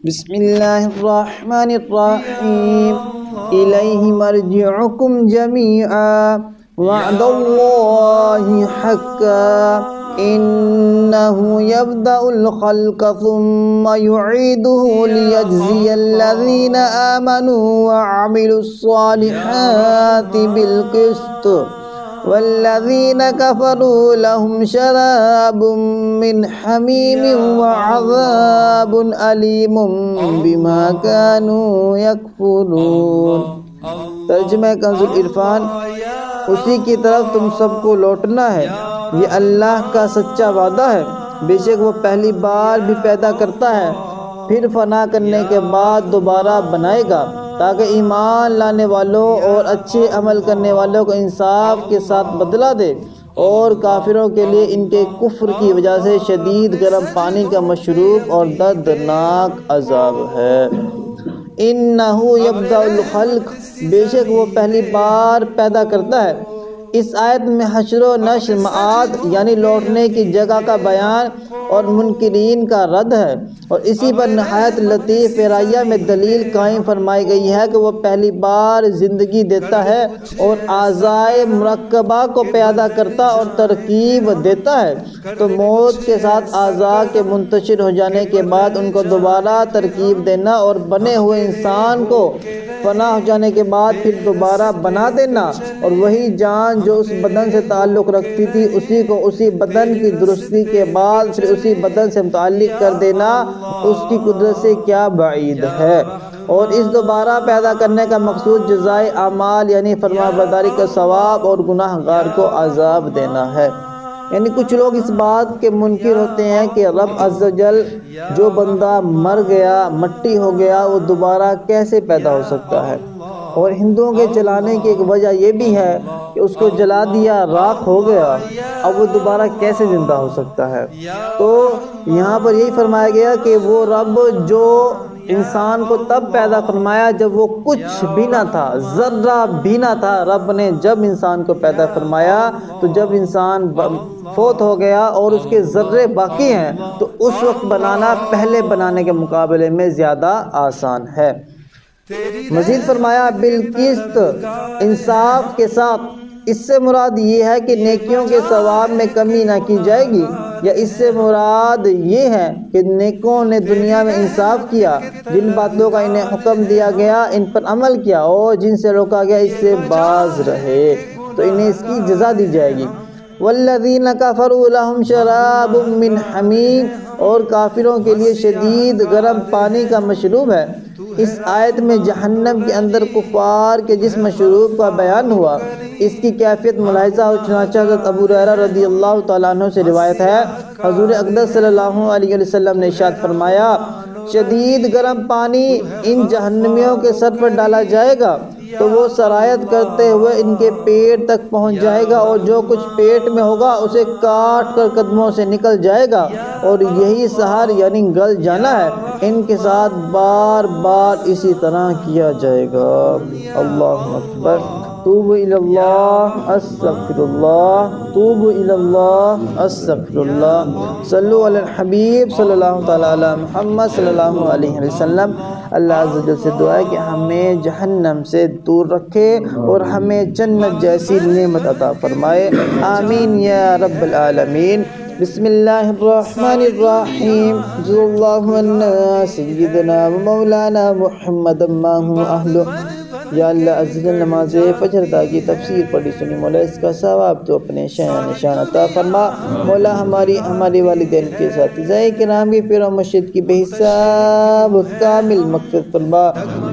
بسم اللہ الرحمن الرحیم الیہ مرجعکم جمیعا وعد اللہ حقا انہ یبدأ الخلق ثم یعیدہ لیجزی الذین آمنوا وعملوا الصالحات بالقسط والذین کفروا لهم شراب من حمیم وعذاب علیم بما كانوا یکفرون۔ ترجمہ کنز العرفان، اسی کی طرف تم سب کو لوٹنا ہے، یہ اللہ کا سچا وعدہ ہے۔ بے شک وہ پہلی بار بھی پیدا کرتا ہے، پھر فنا کرنے کے بعد دوبارہ بنائے گا، تاکہ ایمان لانے والوں اور اچھے عمل کرنے والوں کو انصاف کے ساتھ بدلہ دے، اور کافروں کے لیے ان کے کفر کی وجہ سے شدید گرم پانی کا مشروب اور دردناک عذاب ہے۔ انہ یبدأ الخلق، بے شک وہ پہلی بار پیدا کرتا ہے۔ اس آیت میں حشر و نشر، معاد یعنی لوٹنے کی جگہ کا بیان اور منکرین کا رد ہے، اور اسی پر نہایت لطیف پیرائیہ میں دلیل قائم فرمائی گئی ہے کہ وہ پہلی بار زندگی دیتا ہے اور اعضائے مرکبہ کو پیدا کرتا اور ترکیب دیتا ہے، تو موت کے ساتھ اعضاء کے منتشر ہو جانے کے بعد ان کو دوبارہ ترکیب دینا، اور بنے ہوئے انسان کو فنا ہو جانے کے بعد پھر دوبارہ بنا دینا، اور وہی جان جو اس بدن سے تعلق رکھتی تھی اسی کو اسی بدن کی درستی کے بعد پھر اسی بدن سے متعلق کر دینا، اس کی قدرت سے کیا بعید ہے۔ اور اس دوبارہ پیدا کرنے کا مقصود جزائے اعمال یعنی فرمانبرداری کا ثواب اور گناہ گار کو عذاب دینا ہے۔ یعنی کچھ لوگ اس بات کے منکر ہوتے ہیں کہ رب عز و جل جو بندہ مر گیا، مٹی ہو گیا، وہ دوبارہ کیسے پیدا ہو سکتا ہے، اور ہندوؤں کے جلانے کی ایک وجہ یہ بھی ہے کہ اس کو جلا دیا، راکھ ہو گیا، اب وہ دوبارہ کیسے زندہ ہو سکتا ہے۔ تو یہاں پر یہی فرمایا گیا کہ وہ رب جو انسان کو تب پیدا فرمایا جب وہ کچھ بھی نہ تھا، ذرہ بھی نہ تھا، رب نے جب انسان کو پیدا فرمایا تو جب انسان فوت ہو گیا اور اس کے ذرے باقی ہیں تو اس وقت بنانا پہلے بنانے کے مقابلے میں زیادہ آسان ہے۔ مزید فرمایا بالقسط، انصاف کے ساتھ۔ اس سے مراد یہ ہے کہ نیکیوں کے ثواب میں کمی نہ کی جائے گی، یا اس سے مراد یہ ہے کہ نیکوں نے دنیا میں انصاف کیا، جن باتوں کا انہیں حکم دیا گیا ان پر عمل کیا، اور جن سے روکا گیا اس سے باز رہے، تو انہیں اس کی جزا دی جائے گی۔ والذین کفروا لهم شراب من حمیم، اور کافروں کے لیے شدید گرم پانی کا مشروب ہے۔ اس آیت میں جہنم کے اندر کفار کے جس مشروب کا بیان ہوا، اس کی کیفیت ملاحظہ ہو، چنانچہ حضرت ابو ہریرہ رضی اللہ تعالیٰ عنہ سے روایت ہے، حضور اقدس صلی اللہ علیہ وسلم نے ارشاد فرمایا، شدید گرم پانی ان جہنمیوں کے سر پر ڈالا جائے گا تو وہ سرایت کرتے ہوئے ان کے پیٹ تک پہنچ جائے گا، اور جو کچھ پیٹ میں ہوگا اسے کاٹ کر قدموں سے نکل جائے گا، اور یہی سحر یعنی گل جانا ہے، ان کے ساتھ بار بار اسی طرح کیا جائے گا۔ اللہ اکبر۔ توبوا الی اللہ، استغفر اللہ، توبوا الی اللہ، استغفر اللہ۔ صلو علی الحبیب صلی اللہ تعالی علی محمد صلی اللہ علیہ وسلم۔ اللہ عز و جل سے دعا ہے کہ ہمیں جہنم سے دور رکھے اور ہمیں جنت جیسی نعمت عطا فرمائے، آمین یا رب العالمین۔ بسم اللہ الرحمن الرحیم، صلی اللہ علی سیدنا و مولانا محمد ما هو اہلہ۔ یا اللہ عز و جل نماز فجر ادا کی، تفسیر پڑھی سنی، مولا اس کا ثواب تو اپنے شان نشان عطا فرما۔ مولا ہمارے والدین کے ساتھ ذائع کرام کی پیر و مرشد کی بے حساب کامل مغفرت فرما۔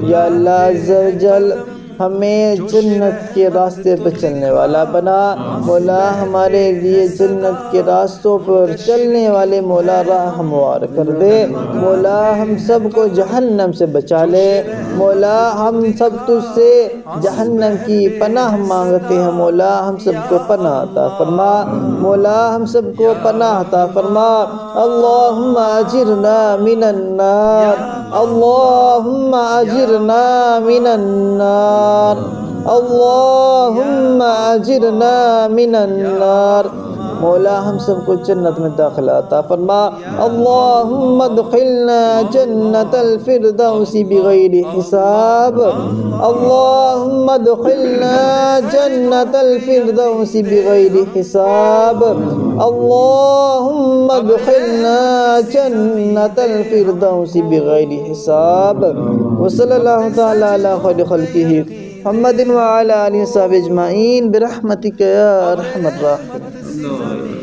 یا اللہ عز و جل ہمیں جنت کے راستے پر چلنے والا بنا، مولا ہمارے لیے جنت کے راستوں پر چلنے والے مولا راہ ہموار کر دے، مولا ہم سب کو جہنم سے بچا لے، مولا ہم سب تجھ سے جہنم کی پناہ مانگتے ہیں، مولا ہم سب کو پناہ عطا فرما، مولا ہم سب کو پناہ عطا فرما۔ اللہم اجرنا من النار، اللہم اجرنا من النار، اللہم اجرنا من النار۔ مولا ہم سب کو جنت میں داخلہ عطا فرما اللہم ادخلنا جنت الفردوس بغیر حساب اللہم ادخلنا جنت الفردوس بغیر حساب اللہم ادخلنا جنت الفردوس بغیر حساب وصلی اللہ تعالی علی خیر خلقہ محمد وعلى آله وصحبه اجمعین برحمتک یا ارحم الراحمین.